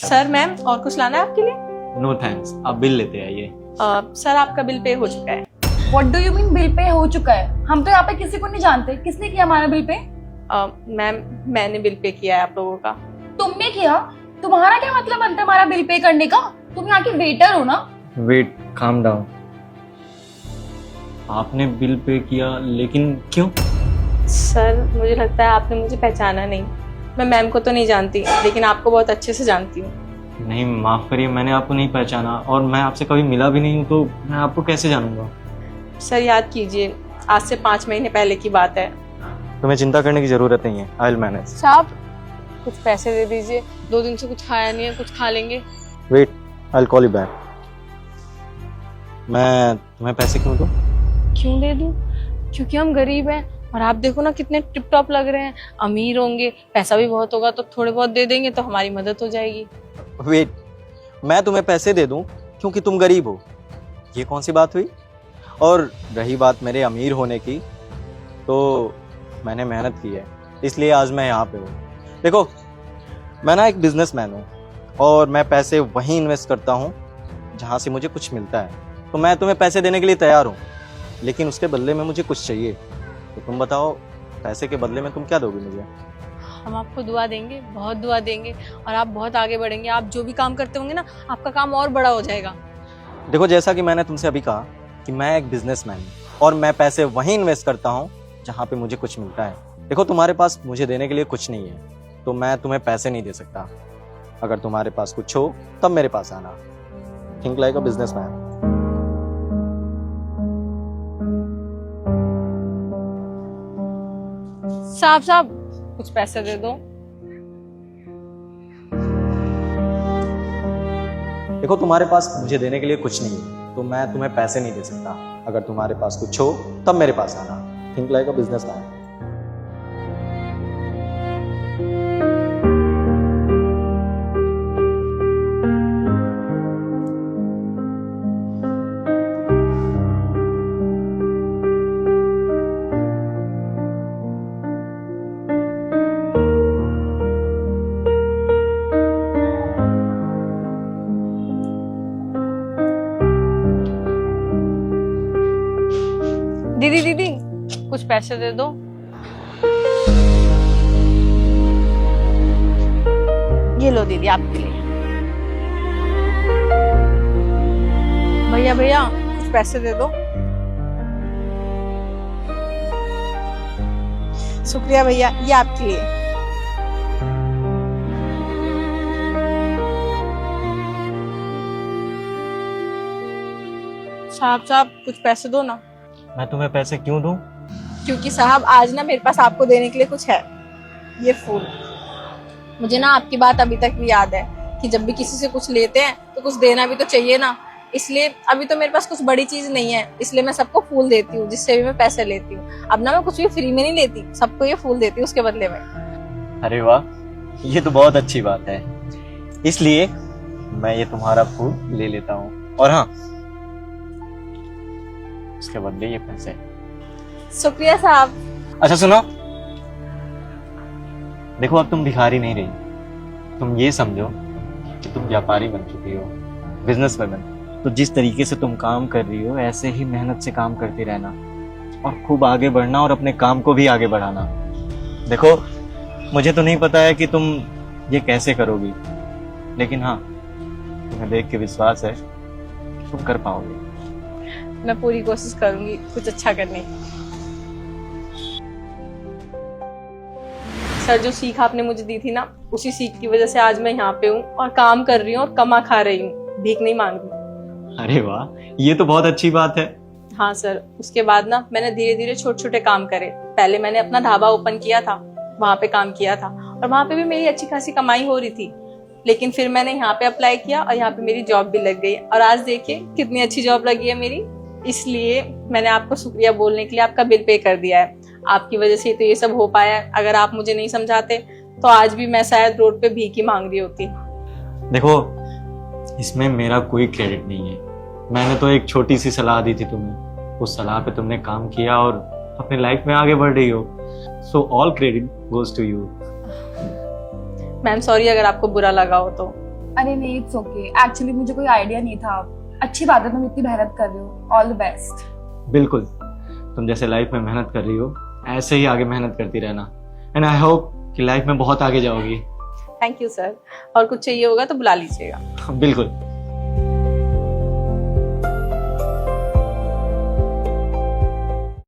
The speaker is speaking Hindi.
सर मैम और कुछ लाना है आपके लिए? नो थैंक्स, आप बिल लेते आइए। सर आपका बिल पे हो चुका है। What do you mean bill pay हो चुका है? हम तो यहाँ पे किसी को नहीं जानते, किसने किया हमारा बिल पे? मैम मैंने बिल पे किया है आप लोगों का। तुमने किया? तुम्हारा क्या मतलब बनता है हमारा बिल पे करने का? तुम यहाँ के वेटर हो ना? Wait, calm down. आपने बिल पे किया, लेकिन क्यों? सर मुझे लगता है आपने मुझे पहचाना नहीं। मैं मैम को तो नहीं जानती, लेकिन आपको बहुत अच्छे से जानती हूँ। नहीं, माफ़ करिए, मैंने आपको नहीं पहचाना और मैं आपसे कभी मिला भी नहीं हूँ, तो मैं आपको कैसे जानूंगा? सर याद कीजिए, आज से 5 महीने पहले की बात है। तुम्हें चिंता करने की ज़रूरत नहीं है, आई विल मैनेज। साहब कुछ पैसे दे दीजिए, 2 दिन से कुछ खाया नहीं है, कुछ खा लेंगे। Wait, I will call you back. मैं तुम्हें पैसे क्यों दूँ? क्यों दे दूँ? क्योंकि हम गरीब हैं और आप देखो ना कितने टिप टॉप लग रहे हैं। अमीर होंगे, पैसा भी बहुत होगा, तो थोड़े बहुत दे देंगे तो हमारी मदद हो जाएगी। वेट, मैं तुम्हें पैसे दे दूं क्योंकि तुम गरीब हो, ये कौन सी बात हुई? और रही बात मेरे अमीर होने की, तो मैंने मेहनत की है, इसलिए आज मैं यहाँ पे हूँ। देखो, मैं ना एक बिजनेसमैन हूँ और मैं पैसे वहीं इन्वेस्ट करता हूँ जहाँ से मुझे कुछ मिलता है। तो मैं तुम्हें पैसे देने के लिए तैयार हूँ, लेकिन उसके बदले में मुझे कुछ चाहिए। तो तुम बताओ, पैसे के बदले में तुम क्या दोगे मुझे? हम आपको दुआ देंगे, बहुत दुआ देंगे और आप बहुत आगे बढ़ेंगे। आप जो भी काम करते होंगे ना, आपका काम और बड़ा हो जाएगा। देखो, जैसा कि मैंने तुमसे अभी कहा कि मैं एक बिजनेसमैन हूँ और मैं पैसे वहीं इन्वेस्ट करता हूँ जहाँ पे मुझे कुछ मिलता है। देखो, तुम्हारे पास मुझे देने के लिए कुछ नहीं है, तो मैं तुम्हें पैसे नहीं दे सकता। अगर तुम्हारे पास कुछ हो तब मेरे पास आना। Think like a businessman. साहब कुछ पैसे दे दो। देखो, तुम्हारे पास मुझे देने के लिए कुछ नहीं है, तो मैं तुम्हें पैसे नहीं दे सकता। अगर तुम्हारे पास कुछ हो तब मेरे पास आना। Think like a businessman. दीदी कुछ पैसे दे दो। ये लो दीदी, आपके लिए। भैया कुछ पैसे दे दो। शुक्रिया भैया, ये आपके लिए। साहब कुछ पैसे दो ना। मैं तुम्हें पैसे क्यों दूं? क्योंकि साहब आज ना मेरे पास आपको देने के लिए कुछ है। ये फूल। मुझे ना आपकी बात अभी तक भी याद है कि जब भी किसी से कुछ लेते हैं तो कुछ देना भी तो चाहिए ना। इसलिए अभी तो मेरे पास कुछ बड़ी चीज नहीं है, इसलिए मैं सबको फूल देती हूँ, जिससे भी मैं पैसे लेती हूँ। अब ना मैं कुछ भी फ्री में नहीं लेती, सबको ये फूल देती हूँ उसके बदले में। अरे वाह, ये तो बहुत अच्छी बात है। इसलिए मैं ये तुम्हारा फूल ले लेता हूँ, और हाँ, उसके बदले ये पैसे। शुक्रिया साहब। अच्छा सुनो, देखो, अब तुम भिखारी नहीं रही, तुम ये समझो कि तुम व्यापारी बन चुकी हो, बिजनेस वुमन। तो जिस तरीके से तुम काम कर रही हो, ऐसे ही मेहनत से काम करती रहना और खूब आगे बढ़ना और अपने काम को भी आगे बढ़ाना। देखो, मुझे तो नहीं पता है कि तुम ये कैसे करोगी, लेकिन हाँ, तुम्हें देख के विश्वास है कि तुम कर पाओगे। मैं पूरी कोशिश करूंगी कुछ अच्छा करने की। सर, जो सीख आपने मुझे दी थी ना, उसी सीख की वजह से आज मैं यहाँ पे हूँ और काम कर रही हूँ और कमा खा रही हूँ, भीख नहीं मांग रही। अरे वाह, ये तो बहुत अच्छी बात है। हाँ सर, उसके बाद ना मैंने धीरे धीरे छोटे छोटे काम करे। पहले मैंने अपना ढाबा ओपन किया था, वहां पे काम किया था और वहां पे भी मेरी अच्छी खासी कमाई हो रही थी। लेकिन फिर मैंने यहाँ पे अप्लाई किया और यहाँ पे मेरी जॉब भी लग गई और आज देखिए कितनी अच्छी जॉब लगी है मेरी। इसलिए मैंने आपको शुक्रिया बोलने के लिए आपका बिल पे कर दिया है। आपकी वजह से तो ये सब हो पाया है। अगर आप मुझे नहीं समझाते तो आज भी मैं शायद रोड पे भीख ही मांग रही होती। देखो, इसमें मेरा कोई क्रेडिट नहीं है। मैंने तो एक छोटी सी सलाह दी थी तुम्हें, उस सलाह पे तुमने काम किया और अपनी लाइफ में आगे बढ़ रही हो। So all credit goes to you. Ma'am sorry अगर आपको बुरा लगा हो तो। अरे नहीं, इट्स ओके। एक्चुअली मुझे कोई आइडिया नहीं था। अच्छी बात है, तुम इतनी मेहनत कर रहे हो। All the best. बिल्कुल, तुम जैसे लाइफ में मेहनत कर रही हो ऐसे ही आगे मेहनत करती रहना, एंड आई होप कि लाइफ में बहुत आगे जाओगी। थैंक यू सर, और कुछ चाहिए होगा तो बुला लीजिएगा। बिल्कुल।